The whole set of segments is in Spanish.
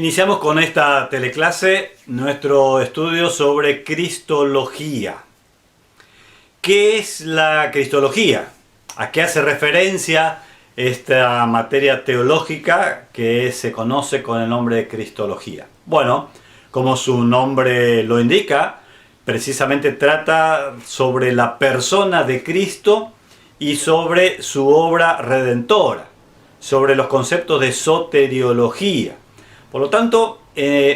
Iniciamos con esta teleclase nuestro estudio sobre Cristología. ¿Qué es la Cristología? ¿A qué hace referencia esta materia teológica que se conoce con el nombre de Cristología? Bueno, como su nombre lo indica, precisamente trata sobre la persona de Cristo y sobre su obra redentora, sobre los conceptos de soteriología. Por lo tanto,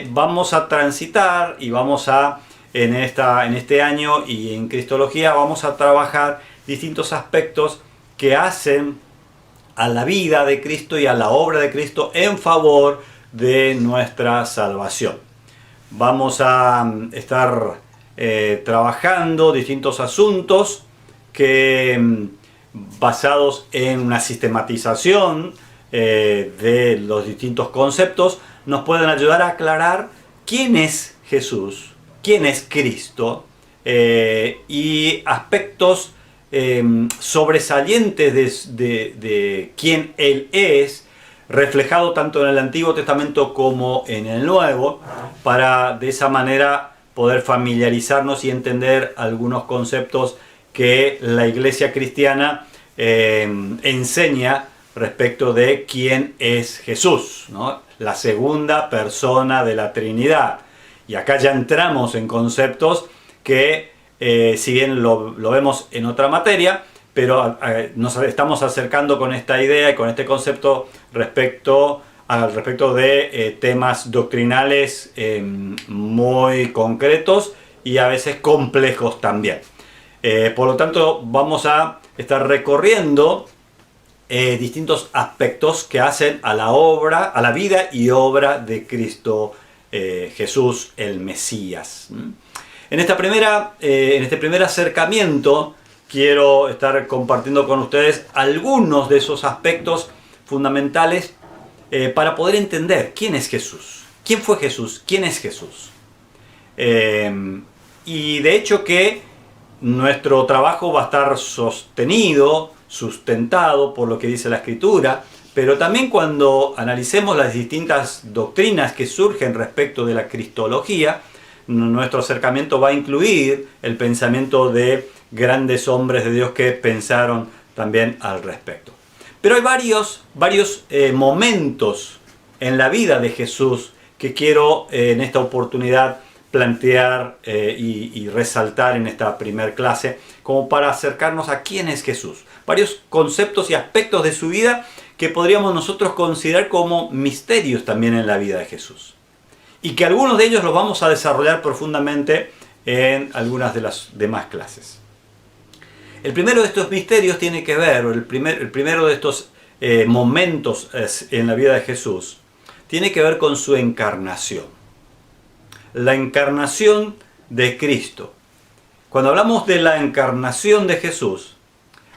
vamos a transitar y vamos a, en este año y en Cristología, vamos a trabajar distintos aspectos que hacen a la vida de Cristo y a la obra de Cristo en favor de nuestra salvación. Vamos a estar trabajando distintos asuntos que, basados en una sistematización de los distintos conceptos, nos pueden ayudar a aclarar quién es Jesús, quién es Cristo, y aspectos sobresalientes de quién Él es, reflejado tanto en el Antiguo Testamento como en el Nuevo, para de esa manera poder familiarizarnos y entender algunos conceptos que la Iglesia cristiana enseña respecto de quién es Jesús, ¿no? La segunda persona de la Trinidad. Y acá ya entramos en conceptos que, si bien lo vemos en otra materia, pero nos estamos acercando con esta idea y con este concepto respecto de temas doctrinales muy concretos y a veces complejos también. Por lo tanto, vamos a estar recorriendo distintos aspectos que hacen a la vida y obra de Cristo Jesús, el Mesías. En este primer acercamiento quiero estar compartiendo con ustedes algunos de esos aspectos fundamentales para poder entender quién es Jesús, quién fue Jesús, quién es Jesús. Y de hecho que nuestro trabajo va a estar sustentado por lo que dice la Escritura, pero también cuando analicemos las distintas doctrinas que surgen respecto de la Cristología, nuestro acercamiento va a incluir el pensamiento de grandes hombres de Dios que pensaron también al respecto. Pero hay varios momentos en la vida de Jesús que quiero en esta oportunidad plantear y resaltar en esta primer clase, como para acercarnos a quién es Jesús. Varios conceptos y aspectos de su vida que podríamos nosotros considerar como misterios también en la vida de Jesús. Y que algunos de ellos los vamos a desarrollar profundamente en algunas de las demás clases. El primero de estos misterios tiene que ver, el primero de estos momentos en la vida de Jesús, tiene que ver con su encarnación. La encarnación de Cristo. Cuando hablamos de la encarnación de Jesús,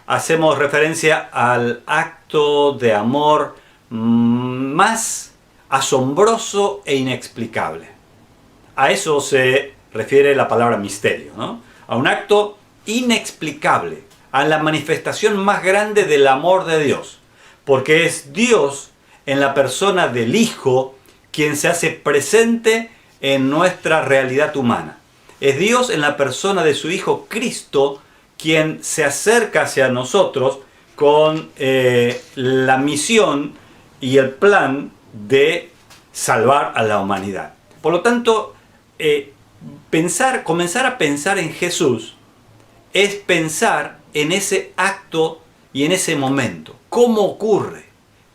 hacemos referencia al acto de amor más asombroso e inexplicable. A eso se refiere la palabra misterio, ¿no? A un acto inexplicable, a la manifestación más grande del amor de Dios, porque es Dios en la persona del Hijo quien se hace presente en nuestra realidad humana. Es Dios en la persona de su Hijo Cristo quien se acerca hacia nosotros con la misión y el plan de salvar a la humanidad. Por lo tanto, comenzar a pensar en Jesús es pensar en ese acto y en ese momento. ¿Cómo ocurre?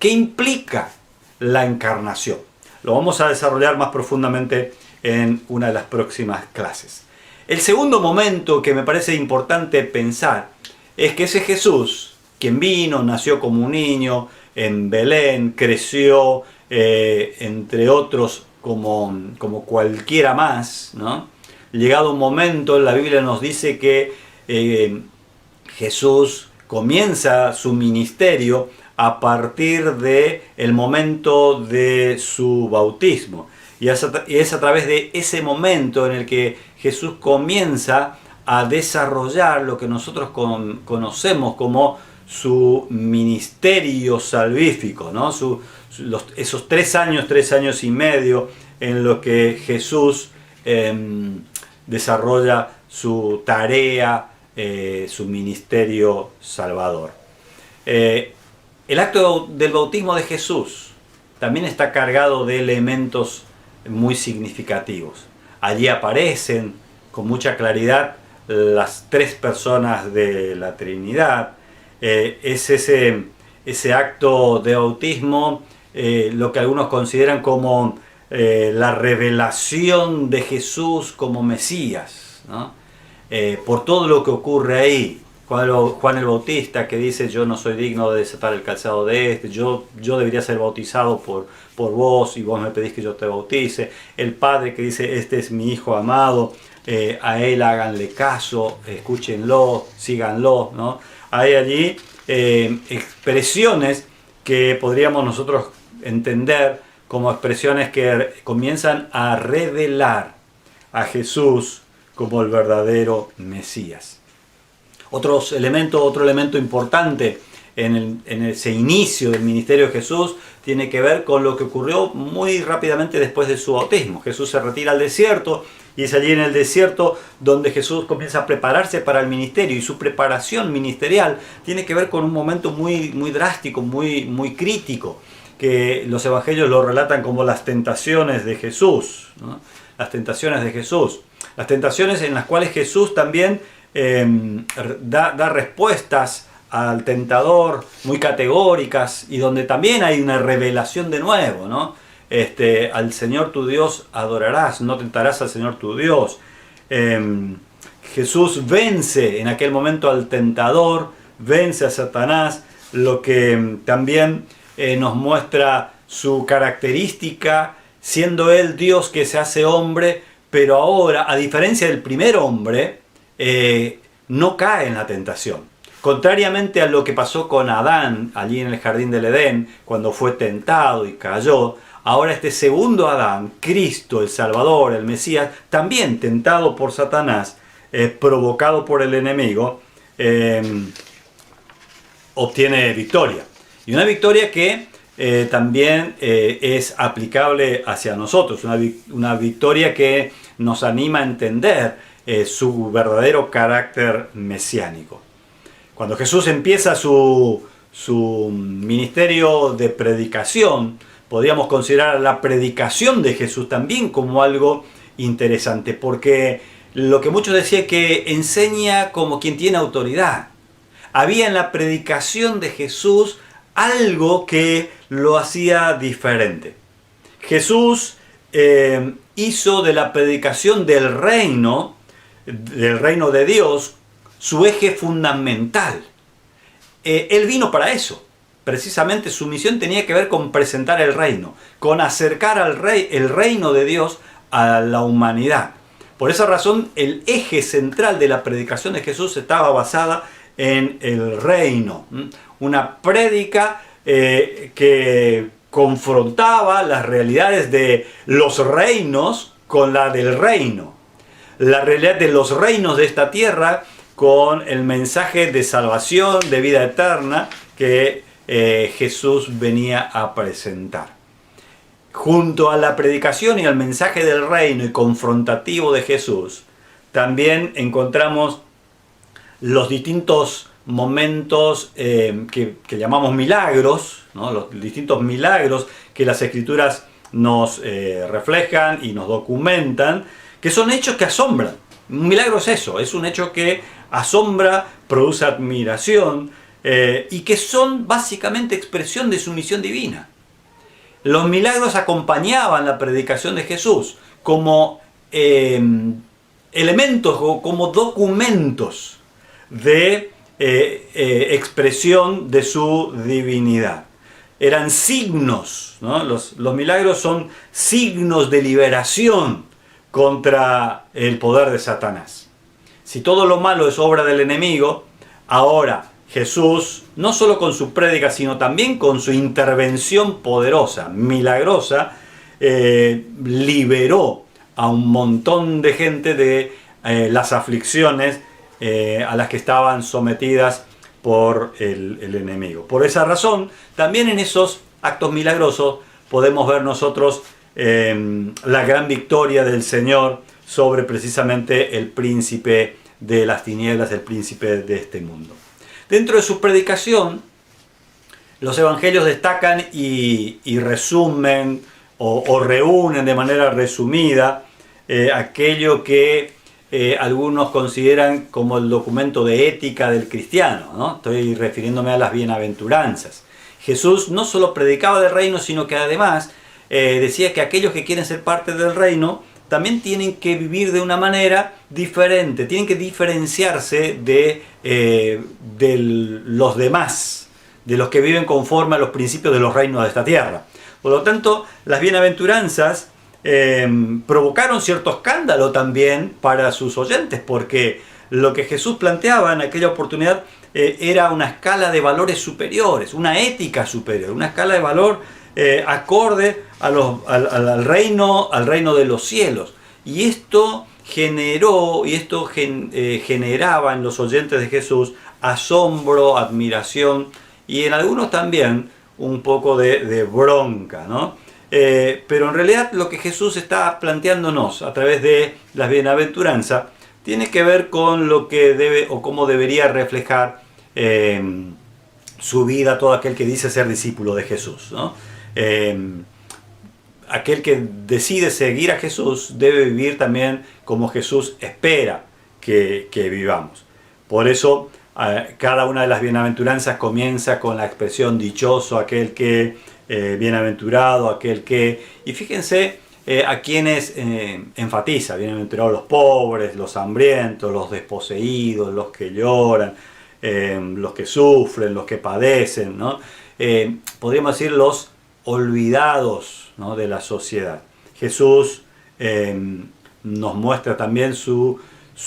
¿Qué implica la encarnación? Lo vamos a desarrollar más profundamente en una de las próximas clases. El segundo momento que me parece importante pensar es que ese Jesús, quien vino, nació como un niño en Belén, creció, entre otros, como cualquiera más, ¿no? Llegado un momento, la Biblia nos dice que Jesús comienza su ministerio a partir del momento de su bautismo. Y es a través de ese momento en el que Jesús comienza a desarrollar lo que nosotros conocemos como su ministerio salvífico, ¿no? Su esos 3 años y medio en los que Jesús desarrolla su tarea, su ministerio salvador. El acto del bautismo de Jesús también está cargado de elementos muy significativos. Allí aparecen con mucha claridad las 3 personas de la Trinidad. Es ese acto de bautismo lo que algunos consideran como la revelación de Jesús como Mesías, ¿no? Por todo lo que ocurre ahí. Juan el Bautista que dice: yo no soy digno de desatar el calzado de este, yo debería ser bautizado por vos y vos me pedís que yo te bautice. El Padre que dice: este es mi Hijo amado, a él háganle caso, escúchenlo, síganlo, ¿no? Hay allí expresiones que podríamos nosotros entender como expresiones que comienzan a revelar a Jesús como el verdadero Mesías. Otro elemento importante en ese inicio del ministerio de Jesús tiene que ver con lo que ocurrió muy rápidamente después de su bautismo. Jesús se retira al desierto y es allí en el desierto donde Jesús comienza a prepararse para el ministerio, y su preparación ministerial tiene que ver con un momento muy drástico, muy crítico, que los evangelios lo relatan como las tentaciones de Jesús, ¿no? Las tentaciones de Jesús. Las tentaciones en las cuales Jesús también da respuestas al tentador muy categóricas, y donde también hay una revelación de nuevo, ¿no? Al Señor tu Dios adorarás, no tentarás al Señor tu Dios. Jesús vence en aquel momento al tentador, vence a Satanás, lo que también nos muestra su característica, siendo Él Dios que se hace hombre, pero ahora, a diferencia del primer hombre, no cae en la tentación. Contrariamente a lo que pasó con Adán allí en el jardín del Edén, cuando fue tentado y cayó, ahora este segundo Adán, Cristo, el Salvador, el Mesías, también tentado por Satanás, provocado por el enemigo, obtiene victoria. Y una victoria que también es aplicable hacia nosotros, una victoria que nos anima a entender su verdadero carácter mesiánico. Cuando Jesús empieza su ministerio de predicación, podríamos considerar la predicación de Jesús también como algo interesante, porque lo que muchos decían, que enseña como quien tiene autoridad. Había en la predicación de Jesús algo que lo hacía diferente. Jesús hizo de la predicación del reino de Dios su eje fundamental. Él vino para eso. Precisamente su misión tenía que ver con presentar el reino, con acercar el reino de Dios a la humanidad. Por esa razón, el eje central de la predicación de Jesús estaba basada en el reino. Una prédica que confrontaba las realidades de los reinos con la del reino. La realidad de los reinos de esta tierra con el mensaje de salvación, de vida eterna que Jesús venía a presentar. Junto a la predicación y al mensaje del reino y confrontativo de Jesús, también encontramos los distintos momentos que llamamos milagros, ¿no? Los distintos milagros que las Escrituras nos reflejan y nos documentan, que son hechos que asombran. Un milagro es eso, es un hecho que asombra, produce admiración y que son básicamente expresión de su misión divina. Los milagros acompañaban la predicación de Jesús como elementos o como documentos de expresión de su divinidad. Eran signos, ¿no? Los milagros son signos de liberación contra el poder de Satanás. Si todo lo malo es obra del enemigo, ahora Jesús, no solo con su prédica, sino también con su intervención poderosa, milagrosa, liberó a un montón de gente de las aflicciones a las que estaban sometidas por el enemigo. Por esa razón, también en esos actos milagrosos, podemos ver nosotros la gran victoria del Señor sobre precisamente el príncipe de las tinieblas, el príncipe de este mundo. Dentro de su predicación, los evangelios destacan y resumen o reúnen de manera resumida aquello que algunos consideran como el documento de ética del cristiano, ¿no? Estoy refiriéndome a las bienaventuranzas. Jesús no solo predicaba del reino, sino que además decía que aquellos que quieren ser parte del reino también tienen que vivir de una manera diferente, tienen que diferenciarse de los demás, de los que viven conforme a los principios de los reinos de esta tierra. Por lo tanto, las bienaventuranzas provocaron cierto escándalo también para sus oyentes, porque lo que Jesús planteaba en aquella oportunidad era una escala de valores superiores, una ética superior, una escala de valor acorde al reino de los cielos. Y esto generaba en los oyentes de Jesús asombro, admiración y en algunos también un poco de bronca, ¿no? Pero en realidad lo que Jesús está planteándonos a través de las bienaventuranzas tiene que ver con lo que debe o cómo debería reflejar su vida todo aquel que dice ser discípulo de Jesús, ¿no? Aquel que decide seguir a Jesús debe vivir también como Jesús espera que vivamos. Por eso cada una de las bienaventuranzas comienza con la expresión dichoso, aquel que, bienaventurado, aquel que... Y fíjense a quienes enfatiza: bienaventurados los pobres, los hambrientos, los desposeídos, los que lloran, los que sufren, los que padecen, ¿no? Podríamos decir los olvidados, ¿no?, de la sociedad. Jesús nos muestra también su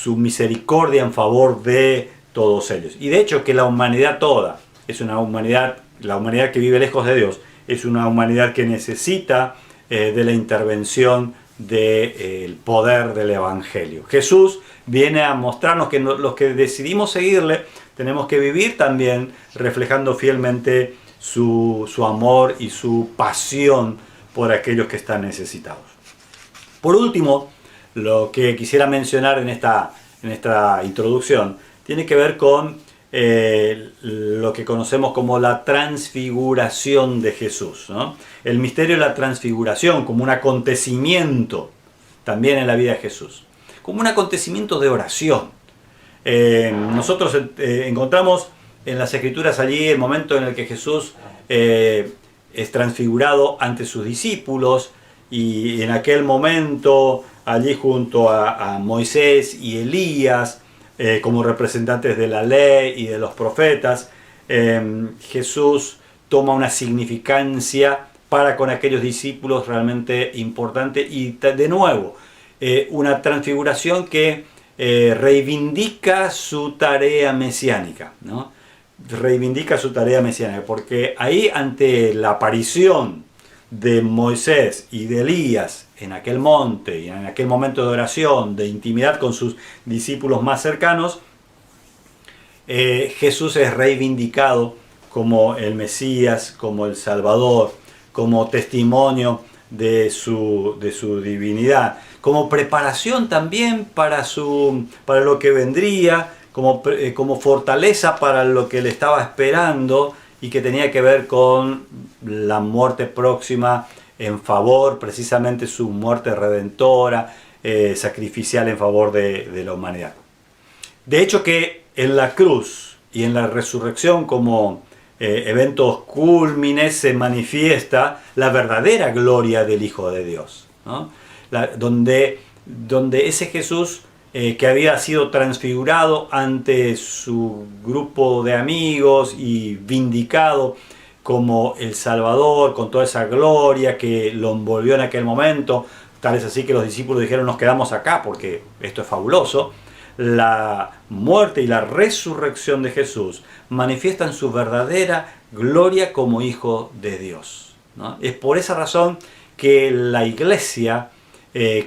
misericordia en favor de todos ellos. Y de hecho que la humanidad toda es una humanidad, la humanidad que vive lejos de Dios, es una humanidad que necesita de la intervención del poder del Evangelio. Jesús viene a mostrarnos que los que decidimos seguirle tenemos que vivir también reflejando fielmente su amor y su pasión por aquellos que están necesitados. Por último, lo que quisiera mencionar en esta introducción tiene que ver con lo que conocemos como la transfiguración de Jesús, ¿no? El misterio de la transfiguración como un acontecimiento también en la vida de Jesús, como un acontecimiento de oración. Nosotros encontramos en las Escrituras allí el momento en el que Jesús es transfigurado ante sus discípulos, y en aquel momento allí junto a Moisés y Elías como representantes de la ley y de los profetas, Jesús toma una significancia para con aquellos discípulos realmente importante, y de nuevo una transfiguración que reivindica su tarea mesiánica, ¿no? Reivindica su tarea mesiánica, porque ahí, ante la aparición de Moisés y de Elías en aquel monte y en aquel momento de oración, de intimidad con sus discípulos más cercanos, Jesús es reivindicado como el Mesías, como el Salvador, como testimonio de su divinidad, como preparación también para lo que vendría, como fortaleza para lo que le estaba esperando y que tenía que ver con la muerte próxima en favor, precisamente su muerte redentora, sacrificial en favor de la humanidad. De hecho que en la cruz y en la resurrección como eventos cúlmines se manifiesta la verdadera gloria del Hijo de Dios, ¿no? Donde ese Jesús que había sido transfigurado ante su grupo de amigos y vindicado como el Salvador, con toda esa gloria que lo envolvió en aquel momento, tal es así que los discípulos dijeron: nos quedamos acá porque esto es fabuloso. La muerte y la resurrección de Jesús manifiestan su verdadera gloria como Hijo de Dios, ¿no? Es por esa razón que la Iglesia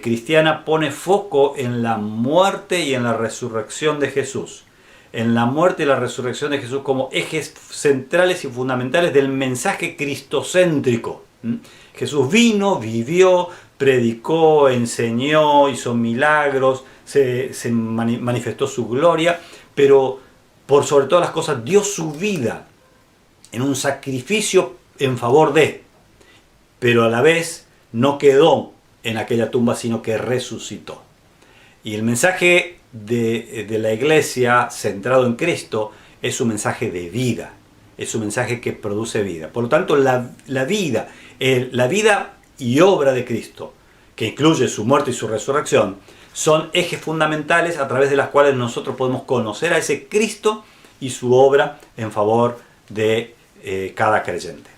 cristiana pone foco en la muerte y en la resurrección de Jesús. en la muerte y la resurrección de Jesús como ejes centrales y fundamentales del mensaje cristocéntrico. Jesús vino, vivió, predicó, enseñó, hizo milagros, se manifestó su gloria, pero por sobre todas las cosas dio su vida en un sacrificio en favor de, pero a la vez no quedó en aquella tumba, sino que resucitó. Y el mensaje de la iglesia centrado en Cristo es un mensaje de vida, es un mensaje que produce vida. Por lo tanto, la vida y obra de Cristo, que incluye su muerte y su resurrección, son ejes fundamentales a través de las cuales nosotros podemos conocer a ese Cristo y su obra en favor de cada creyente.